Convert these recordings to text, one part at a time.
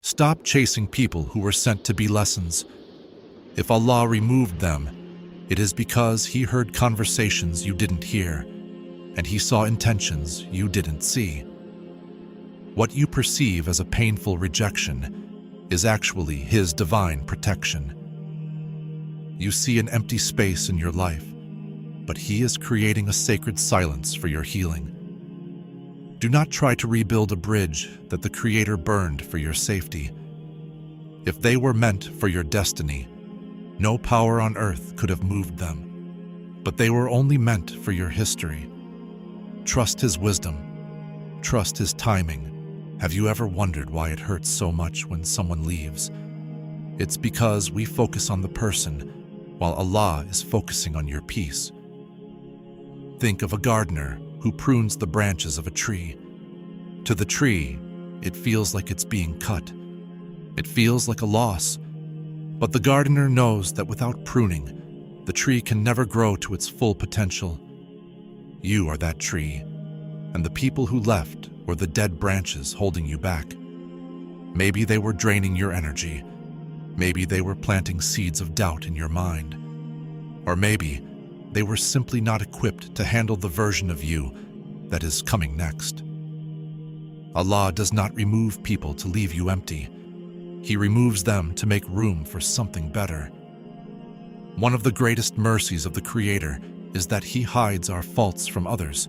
Stop chasing people who were sent to be lessons. If Allah removed them, it is because He heard conversations you didn't hear, and He saw intentions you didn't see. What you perceive as a painful rejection is actually His divine protection. You see an empty space in your life, but He is creating a sacred silence for your healing. Do not try to rebuild a bridge that the Creator burned for your safety. If they were meant for your destiny, no power on earth could have moved them, but they were only meant for your history. Trust His wisdom. Trust His timing. Have you ever wondered why it hurts so much when someone leaves? It's because we focus on the person, while Allah is focusing on your peace. Think of a gardener who prunes the branches of a tree. To the tree, it feels like it's being cut. It feels like a loss. But the gardener knows that without pruning, the tree can never grow to its full potential. You are that tree, and the people who left were the dead branches holding you back. Maybe they were draining your energy. Maybe they were planting seeds of doubt in your mind. Or maybe they were simply not equipped to handle the version of you that is coming next. Allah does not remove people to leave you empty. He removes them to make room for something better. One of the greatest mercies of the Creator is that He hides our faults from others,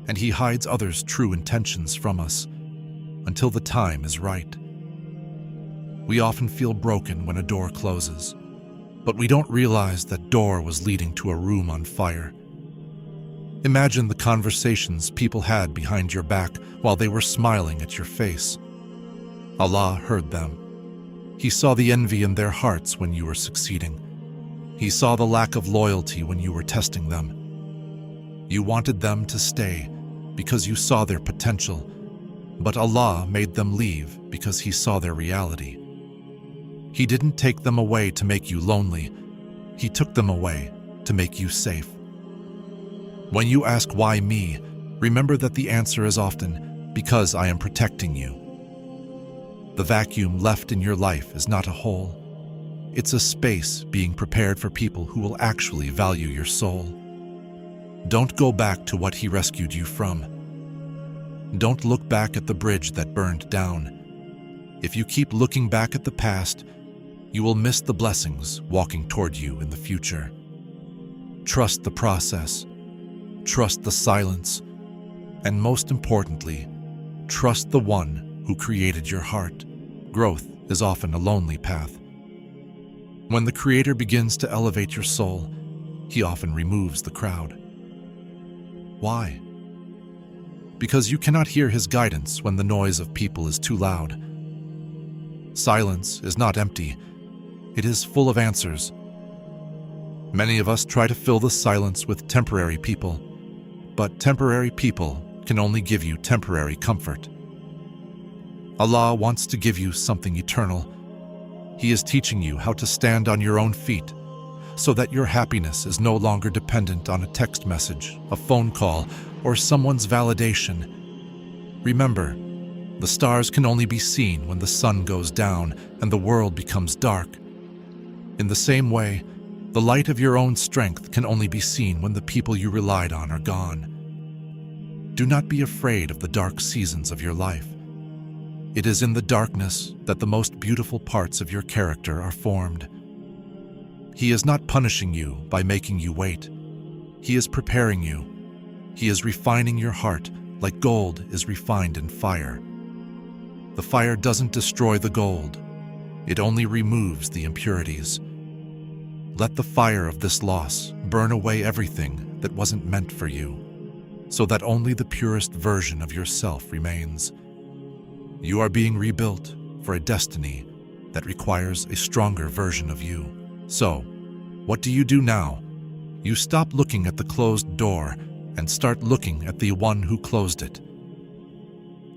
and He hides others' true intentions from us until the time is right. We often feel broken when a door closes, but we don't realize that door was leading to a room on fire. Imagine the conversations people had behind your back while they were smiling at your face. Allah heard them. He saw the envy in their hearts when you were succeeding. He saw the lack of loyalty when you were testing them. You wanted them to stay because you saw their potential, but Allah made them leave because He saw their reality. He didn't take them away to make you lonely. He took them away to make you safe. When you ask why me, remember that the answer is often because I am protecting you. The vacuum left in your life is not a hole. It's a space being prepared for people who will actually value your soul. Don't go back to what He rescued you from. Don't look back at the bridge that burned down. If you keep looking back at the past, you will miss the blessings walking toward you in the future. Trust the process. Trust the silence. And most importantly, trust the one who created your heart. Growth is often a lonely path. When the Creator begins to elevate your soul, He often removes the crowd. Why? Because you cannot hear His guidance when the noise of people is too loud. Silence is not empty. It is full of answers. Many of us try to fill the silence with temporary people, but temporary people can only give you temporary comfort. Allah wants to give you something eternal. He is teaching you how to stand on your own feet so that your happiness is no longer dependent on a text message, a phone call, or someone's validation. Remember, the stars can only be seen when the sun goes down and the world becomes dark. In the same way, the light of your own strength can only be seen when the people you relied on are gone. Do not be afraid of the dark seasons of your life. It is in the darkness that the most beautiful parts of your character are formed. He is not punishing you by making you wait. He is preparing you. He is refining your heart like gold is refined in fire. The fire doesn't destroy the gold. It only removes the impurities. Let the fire of this loss burn away everything that wasn't meant for you, so that only the purest version of yourself remains. You are being rebuilt for a destiny that requires a stronger version of you. So, what do you do now? You stop looking at the closed door and start looking at the one who closed it.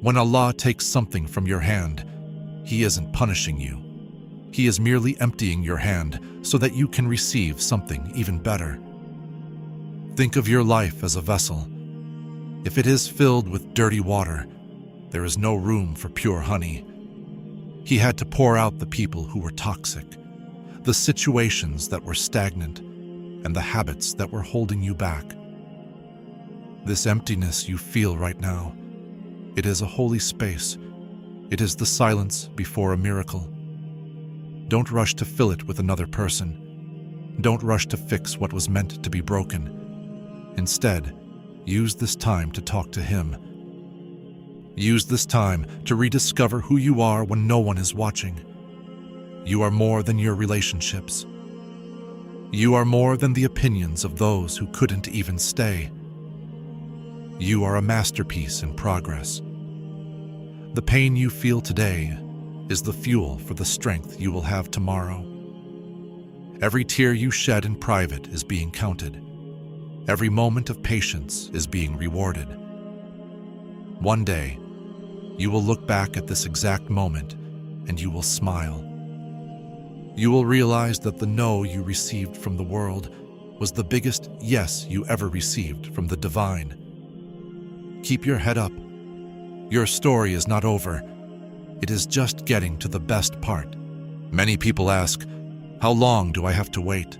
When Allah takes something from your hand, He isn't punishing you. He is merely emptying your hand so that you can receive something even better. Think of your life as a vessel. If it is filled with dirty water, there is no room for pure honey. He had to pour out the people who were toxic, the situations that were stagnant, and the habits that were holding you back. This emptiness you feel right now, it is a holy space. It is the silence before a miracle. Don't rush to fill it with another person. Don't rush to fix what was meant to be broken. Instead, use this time to talk to Him. Use this time to rediscover who you are when no one is watching. You are more than your relationships. You are more than the opinions of those who couldn't even stay. You are a masterpiece in progress. The pain you feel today is the fuel for the strength you will have tomorrow. Every tear you shed in private is being counted. Every moment of patience is being rewarded. One day, you will look back at this exact moment and you will smile. You will realize that the no you received from the world was the biggest yes you ever received from the divine. Keep your head up. Your story is not over. It is just getting to the best part. Many people ask, how long do I have to wait?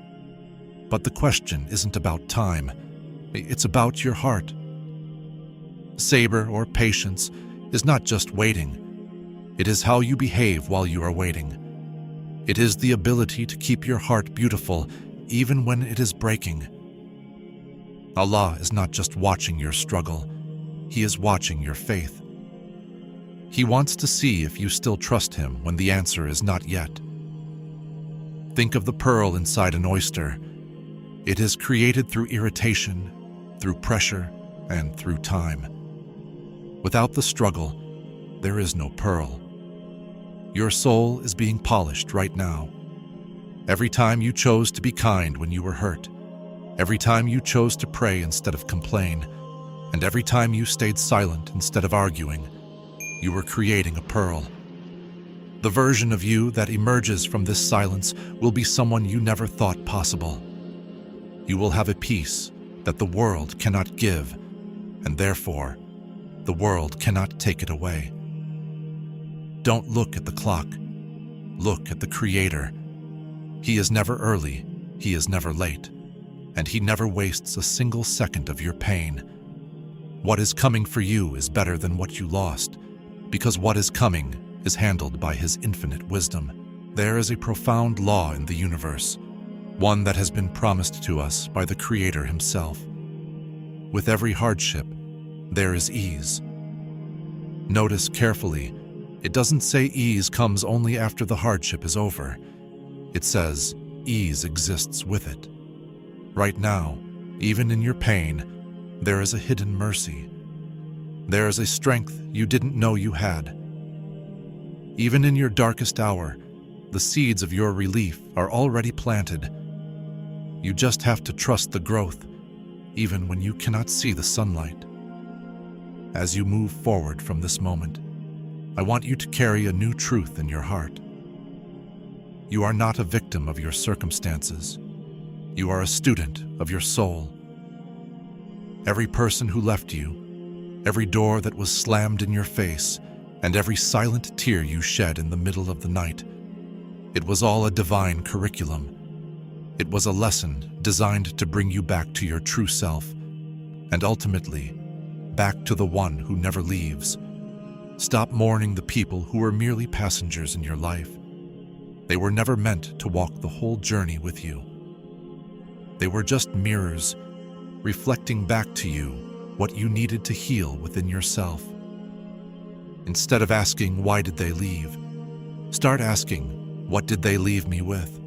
But the question isn't about time. It's about your heart. Sabr, or patience, is not just waiting. It is how you behave while you are waiting. It is the ability to keep your heart beautiful even when it is breaking. Allah is not just watching your struggle. He is watching your faith. He wants to see if you still trust Him when the answer is not yet. Think of the pearl inside an oyster. It is created through irritation, through pressure, and through time. Without the struggle, there is no pearl. Your soul is being polished right now. Every time you chose to be kind when you were hurt, every time you chose to pray instead of complain, and every time you stayed silent instead of arguing, you were creating a pearl. The version of you that emerges from this silence will be someone you never thought possible. You will have a peace that the world cannot give, and therefore, the world cannot take it away. Don't look at the clock. Look at the Creator. He is never early, He is never late, and He never wastes a single second of your pain. What is coming for you is better than what you lost, because what is coming is handled by His infinite wisdom. There is a profound law in the universe, one that has been promised to us by the Creator Himself. With every hardship, there is ease. Notice carefully, it doesn't say ease comes only after the hardship is over. It says ease exists with it. Right now, even in your pain, there is a hidden mercy. There is a strength you didn't know you had. Even in your darkest hour, the seeds of your relief are already planted. You just have to trust the growth, even when you cannot see the sunlight. As you move forward from this moment, I want you to carry a new truth in your heart. You are not a victim of your circumstances. You are a student of your soul. Every person who left you, every door that was slammed in your face, and every silent tear you shed in the middle of the night, it was all a divine curriculum. It was a lesson designed to bring you back to your true self, and ultimately, back to the one who never leaves. Stop mourning the people who were merely passengers in your life. They were never meant to walk the whole journey with you. They were just mirrors, reflecting back to you what you needed to heal within yourself. Instead of asking, why did they leave? Start asking, what did they leave me with?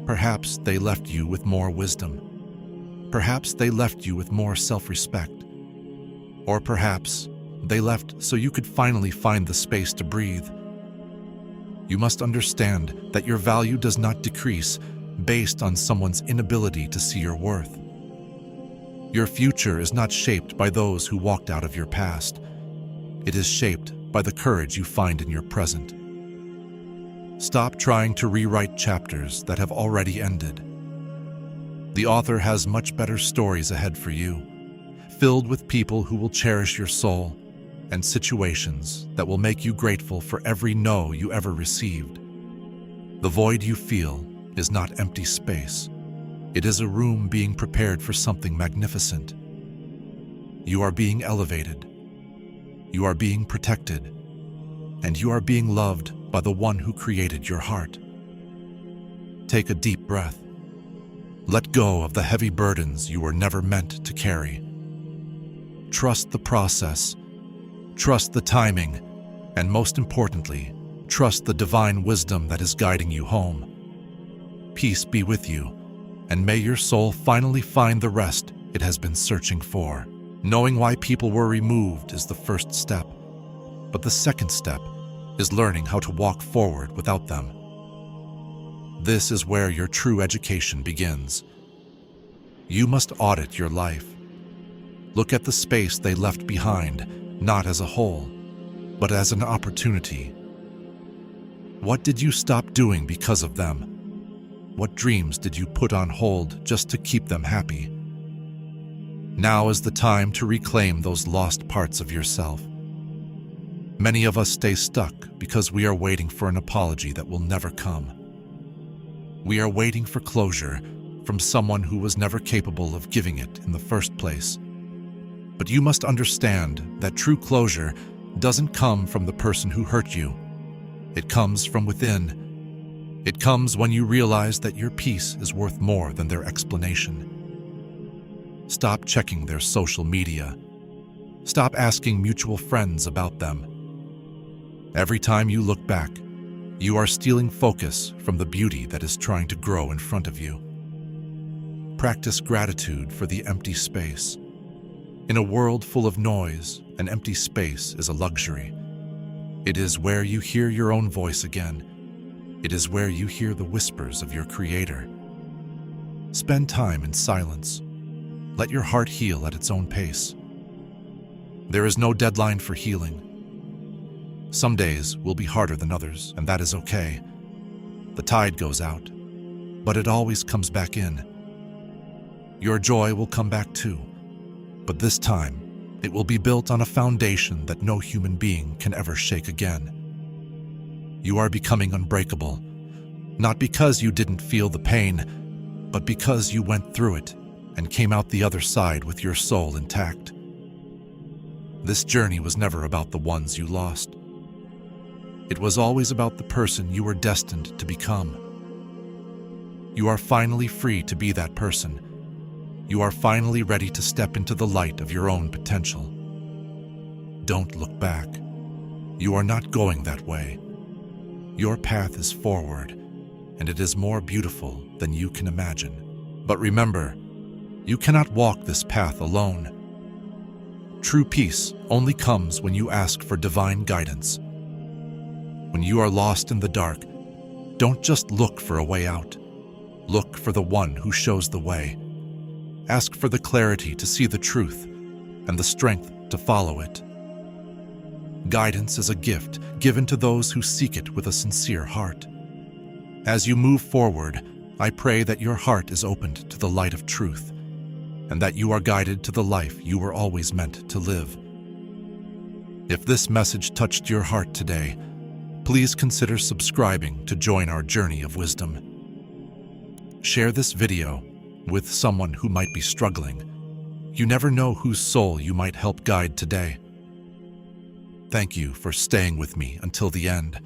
Perhaps they left you with more wisdom. Perhaps they left you with more self-respect. Or perhaps they left so you could finally find the space to breathe. You must understand that your value does not decrease based on someone's inability to see your worth. Your future is not shaped by those who walked out of your past. It is shaped by the courage you find in your present. Stop trying to rewrite chapters that have already ended. The author has much better stories ahead for you, filled with people who will cherish your soul, and situations that will make you grateful for every no you ever received. The void you feel is not empty space. It is a room being prepared for something magnificent. You are being elevated. You are being protected. And you are being loved by the one who created your heart. Take a deep breath. Let go of the heavy burdens you were never meant to carry. Trust the process. Trust the timing. And most importantly, trust the divine wisdom that is guiding you home. Peace be with you, and may your soul finally find the rest it has been searching for. Knowing why people were removed is the first step, but the second step is learning how to walk forward without them. This is where your true education begins. You must audit your life. Look at the space they left behind, not as a whole, but as an opportunity. What did you stop doing because of them? What dreams did you put on hold just to keep them happy? Now is the time to reclaim those lost parts of yourself. Many of us stay stuck because we are waiting for an apology that will never come. We are waiting for closure from someone who was never capable of giving it in the first place. But you must understand that true closure doesn't come from the person who hurt you. It comes from within. It comes when you realize that your peace is worth more than their explanation. Stop checking their social media. Stop asking mutual friends about them. Every time you look back, you are stealing focus from the beauty that is trying to grow in front of you. Practice gratitude for the empty space. In a world full of noise, an empty space is a luxury. It is where you hear your own voice again. It is where you hear the whispers of your Creator. Spend time in silence. Let your heart heal at its own pace. There is no deadline for healing. Some days will be harder than others, and that is okay. The tide goes out, but it always comes back in. Your joy will come back too, but this time, it will be built on a foundation that no human being can ever shake again. You are becoming unbreakable, not because you didn't feel the pain, but because you went through it and came out the other side with your soul intact. This journey was never about the ones you lost. It was always about the person you were destined to become. You are finally free to be that person. You are finally ready to step into the light of your own potential. Don't look back. You are not going that way. Your path is forward, and it is more beautiful than you can imagine. But remember, you cannot walk this path alone. True peace only comes when you ask for divine guidance. When you are lost in the dark, don't just look for a way out. Look for the one who shows the way. Ask for the clarity to see the truth and the strength to follow it. Guidance is a gift given to those who seek it with a sincere heart. As you move forward, I pray that your heart is opened to the light of truth and that you are guided to the life you were always meant to live. If this message touched your heart today, please consider subscribing to join our journey of wisdom. Share this video with someone who might be struggling. You never know whose soul you might help guide today. Thank you for staying with me until the end.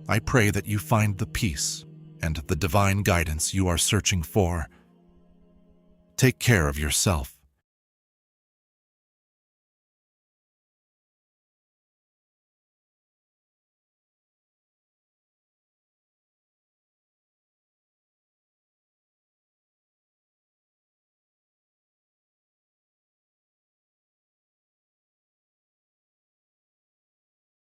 I pray that you find the peace and the divine guidance you are searching for. Take care of yourself